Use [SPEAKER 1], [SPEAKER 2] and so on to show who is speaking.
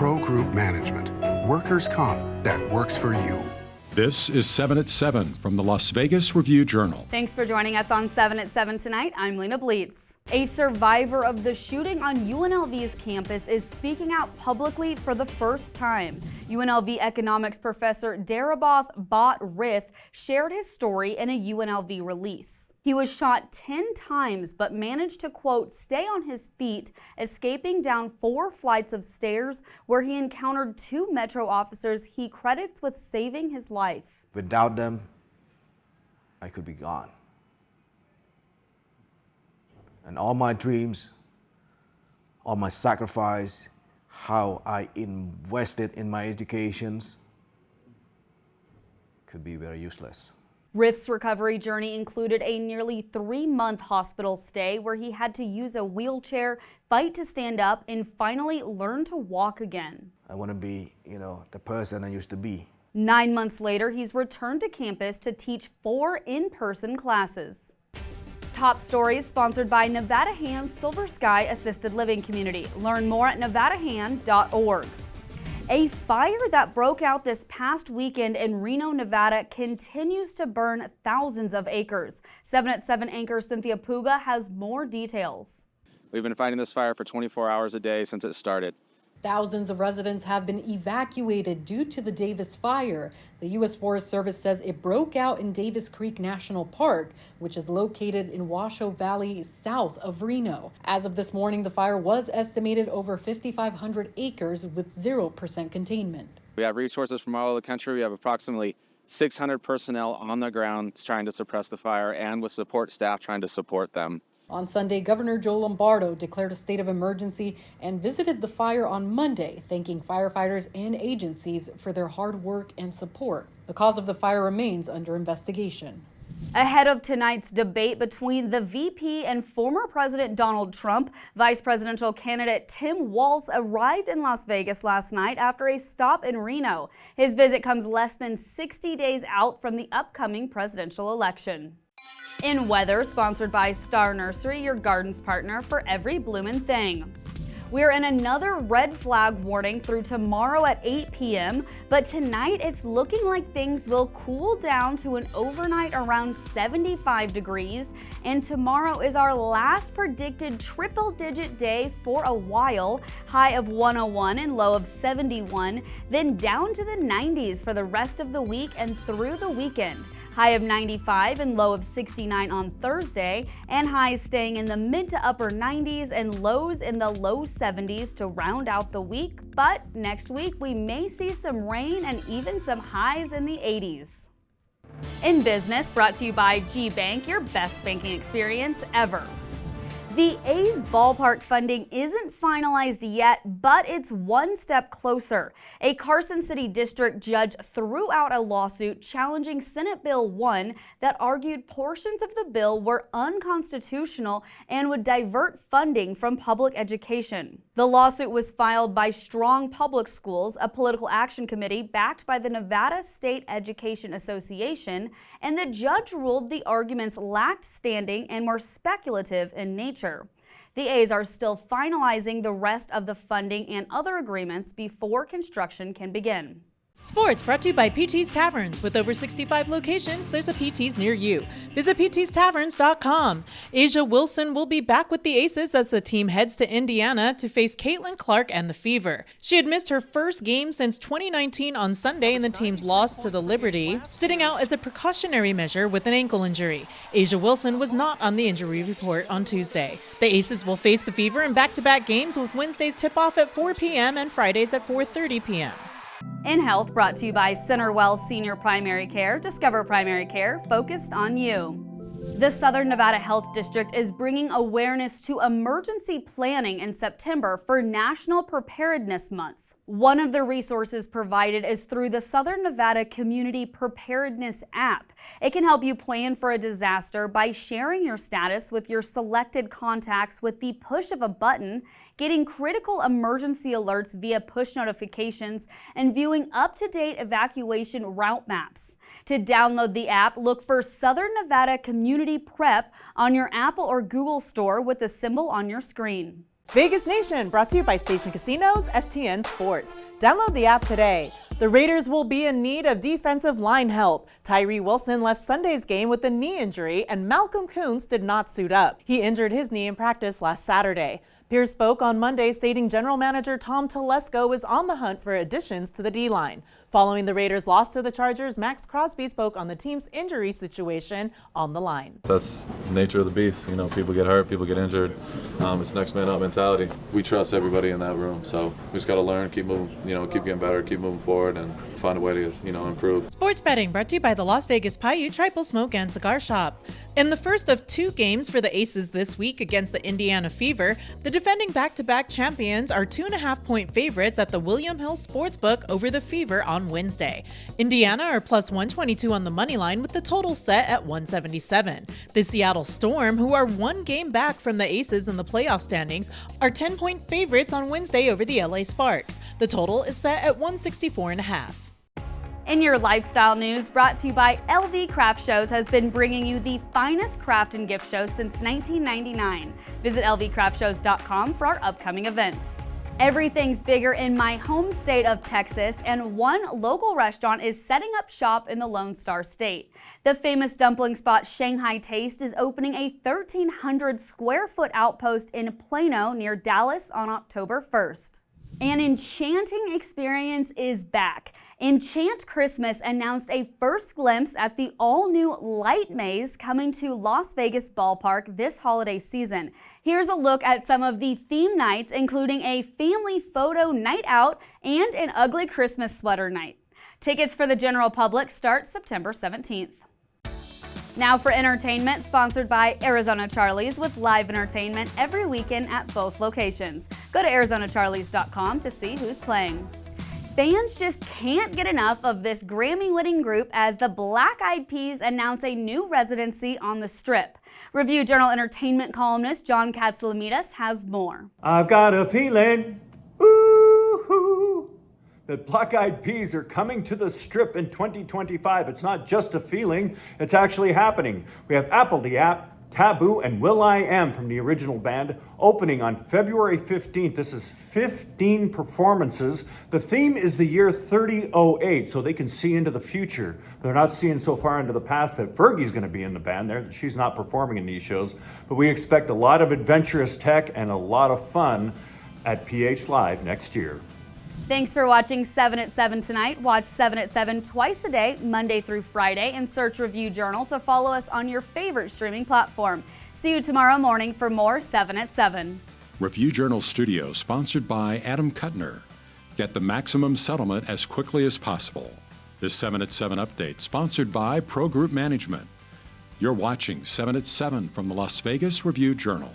[SPEAKER 1] Pro Group Management. Workers' comp that works for you.
[SPEAKER 2] This is 7 at 7 from the Las Vegas Review-Journal.
[SPEAKER 3] Thanks for joining us on 7 at 7 tonight. I'm Lena Bleetz. A survivor of the shooting on UNLV's campus is speaking out publicly for the first time. UNLV economics professor Daraboth Bott Rith shared his story in a UNLV release. He was shot 10 times but managed to, quote, stay on his feet, escaping down 4 flights of stairs where he encountered 2 Metro officers he credits with saving his life.
[SPEAKER 4] Without them, I could be gone. And all my dreams, all my sacrifice, how I invested in my educations could be very useless.
[SPEAKER 3] Rith's recovery journey included a nearly 3-month hospital stay where he had to use a wheelchair, fight to stand up, and finally learn to walk again.
[SPEAKER 4] I want to be, the person I used to be.
[SPEAKER 3] 9 months later, he's returned to campus to teach 4 in-person classes. Top stories sponsored by Nevada Hand Silver Sky Assisted Living Community. Learn more at nevadahand.org. A fire that broke out this past weekend in Reno, Nevada continues to burn thousands of acres. 7 at 7 anchor Cynthia Puga has more details.
[SPEAKER 5] We've been fighting this fire for 24 hours a day since it started.
[SPEAKER 6] Thousands of residents have been evacuated due to the Davis fire. The U.S. Forest Service says it broke out in Davis Creek National Park, which is located in Washoe Valley, south of Reno. As of this morning, the fire was estimated over 5,500 acres with 0% containment.
[SPEAKER 5] We have resources from all over the country. We have approximately 600 personnel on the ground trying to suppress the fire and with support staff trying to support them.
[SPEAKER 6] On Sunday, Governor Joe Lombardo declared a state of emergency and visited the fire on Monday, thanking firefighters and agencies for their hard work and support. The cause of the fire remains under investigation.
[SPEAKER 3] Ahead of tonight's debate between the VP and former President Donald Trump, Vice Presidential candidate Tim Walz arrived in Las Vegas last night after a stop in Reno. His visit comes less than 60 days out from the upcoming presidential election. In weather, sponsored by Star Nursery, your garden's partner for every bloomin' thing. We're in another red flag warning through tomorrow at 8 p.m., but tonight it's looking like things will cool down to an overnight around 75 degrees, and tomorrow is our last predicted triple-digit day for a while, high of 101 and low of 71, then down to the 90s for the rest of the week and through the weekend. High of 95 and low of 69 on Thursday, and highs staying in the mid to upper 90s and lows in the low 70s to round out the week. But next week we may see some rain and even some highs in the 80s. In business, brought to you by G-Bank, your best banking experience ever. The A's ballpark funding isn't finalized yet, but it's one step closer. A Carson City District judge threw out a lawsuit challenging Senate Bill 1 that argued portions of the bill were unconstitutional and would divert funding from public education. The lawsuit was filed by Strong Public Schools, a political action committee backed by the Nevada State Education Association, and the judge ruled the arguments lacked standing and were speculative in nature. The A's are still finalizing the rest of the funding and other agreements before construction can begin.
[SPEAKER 7] Sports brought to you by PT's Taverns. With over 65 locations, there's a PT's near you. Visit ptstaverns.com. Asia Wilson will be back with the Aces as the team heads to Indiana to face Caitlin Clark and the Fever. She had missed her first game since 2019 on Sunday in the team's loss to the Liberty, sitting out as a precautionary measure with an ankle injury. Asia Wilson was not on the injury report on Tuesday. The Aces will face the Fever in back-to-back games with Wednesday's tip-off at 4 p.m. and Fridays at 4:30 p.m.
[SPEAKER 3] In Health, brought to you by Centerwell Senior Primary Care. Discover primary care focused on you. The Southern Nevada Health District is bringing awareness to emergency planning in September for National Preparedness Month. One of the resources provided is through the Southern Nevada Community Preparedness app. It can help you plan for a disaster by sharing your status with your selected contacts with the push of a button, getting critical emergency alerts via push notifications, and viewing up-to-date evacuation route maps. To download the app, look for Southern Nevada Community Prep on your Apple or Google store with the symbol on your screen.
[SPEAKER 7] Vegas Nation, brought to you by Station Casinos, STN Sports. Download the app today. The Raiders will be in need of defensive line help. Tyree Wilson left Sunday's game with a knee injury, and Malcolm Koonce did not suit up. He injured his knee in practice last Saturday. Pierce spoke on Monday, stating general manager Tom Telesco is on the hunt for additions to the D-line. Following the Raiders' loss to the Chargers, Max Crosby spoke on the team's injury situation on the line.
[SPEAKER 8] That's the nature of the beast. You know, people get hurt, people get injured. It's next man up mentality. We trust everybody in that room, so we just got to learn, keep moving, keep getting better, keep moving forward, and find a way to, improve.
[SPEAKER 7] Sports betting brought to you by the Las Vegas Paiute Triple Smoke and Cigar Shop. In the first of 2 games for the Aces this week against the Indiana Fever, the defending back-to-back champions are 2.5-point favorites at the William Hill Sportsbook over the Fever on Wednesday. Indiana are plus 122 on the money line with the total set at 177. The Seattle Storm, who are 1 game back from the Aces in the playoff standings, are 10-point favorites on Wednesday over the LA Sparks. The total is set at 164.5.
[SPEAKER 3] In your lifestyle news, brought to you by LV Craft Shows, has been bringing you the finest craft and gift shows since 1999. Visit lvcraftshows.com for our upcoming events. Everything's bigger in my home state of Texas, and one local restaurant is setting up shop in the Lone Star State. The famous dumpling spot Shanghai Taste is opening a 1,300 square foot outpost in Plano near Dallas on October 1st. An enchanting experience is back. Enchant Christmas announced a first glimpse at the all-new Light Maze coming to Las Vegas Ballpark this holiday season. Here's a look at some of the theme nights, including a family photo night out and an ugly Christmas sweater night. Tickets for the general public start September 17th. Now for entertainment, sponsored by Arizona Charlie's, with live entertainment every weekend at both locations. Go to ArizonaCharlies.com to see who's playing. Fans just can't get enough of this Grammy-winning group as the Black Eyed Peas announce a new residency on the Strip. Review Journal entertainment columnist John Katzlamidas has more.
[SPEAKER 9] I've got a feeling, ooh, that Black Eyed Peas are coming to the Strip in 2025. It's not just a feeling, it's actually happening. We have Apple the App, Taboo, and will.i.am from the original band opening on February 15th. This is 15 performances. The theme is the year 3008, so they can see into the future. They're not seeing so far into the past that Fergie's going to be in the band. She's not performing in these shows, but we expect a lot of adventurous tech and a lot of fun at PH Live next year.
[SPEAKER 3] Thanks for watching 7 at 7 tonight. Watch 7 at 7 twice a day, Monday through Friday, and search Review Journal to follow us on your favorite streaming platform. See you tomorrow morning for more 7 at 7.
[SPEAKER 2] Review Journal Studio, sponsored by Adam Kuttner. Get the maximum settlement as quickly as possible. This 7 at 7 update, sponsored by Pro Group Management. You're watching 7 at 7 from the Las Vegas Review Journal.